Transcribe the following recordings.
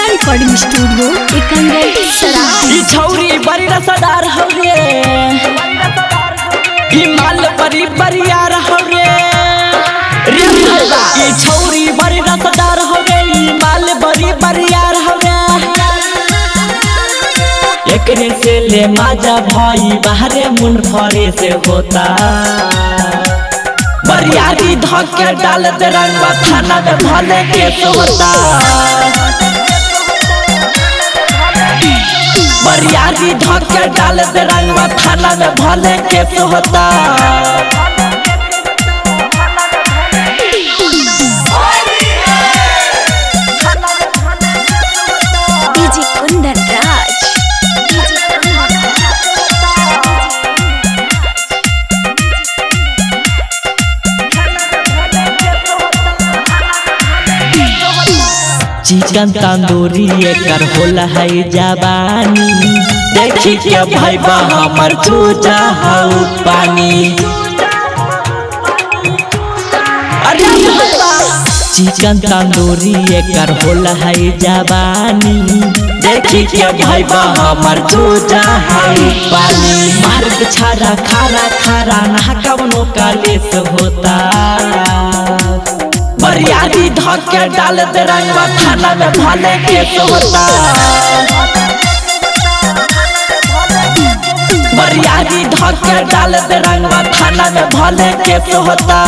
Recording studio Ekangar सराय। छौरी बड़ी रसदार हवे, माल बड़ी बरियार हवे। छौरी बड़ी रसदार हवे, माल बड़ी बरियार हवे। एकरे से ले माजा भाई बाहरे मुंड फरे से होता। बरियारी धक्के डाल दे रंगवा थाना में भले केस होता। बरियारी धक्के डाल दे रंगवा थाना में भले केस होता। चिकन तंदूरी एकर होला है जवानी। देखी के भाई बा हमर चूजा हऊ पानी। चिकन तंदूरी एकर होला है जवानी। देखी के भाई बा हमर चूजा हऊ पानी। मार्ग छाड़ा खारा खारा ना कवनो कालेस होता। बरियारी धक्के डाल दे रंगवा थाना में भले केस होता। बरियारी धक्के डाल दे रंगवा थाना में भले केस होता।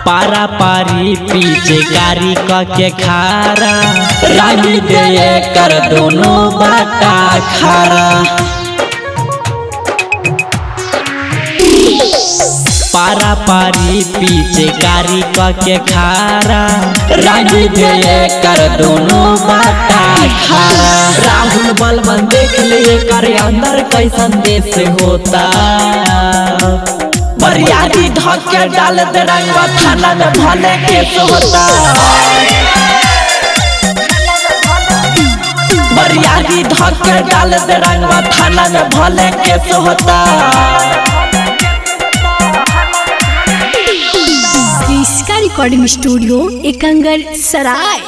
पारा पारी पीछे कारी के खारा। रानी दे कर दोनों बाटा खारा। पारा पारी पीछे कारी के खारा। रानी दे कर दोनों बाटा खारा। राहुल बलवन देख लिए कर अंदर कैसन देश होता। बरियारी धक्के डाल दे रंगवा थाना में भले केस होता। बरियारी धक्के डाल दे रंगवा थाना में भले केस होता। इसका रिकॉर्डिंग स्टूडियो एकंगर सराय।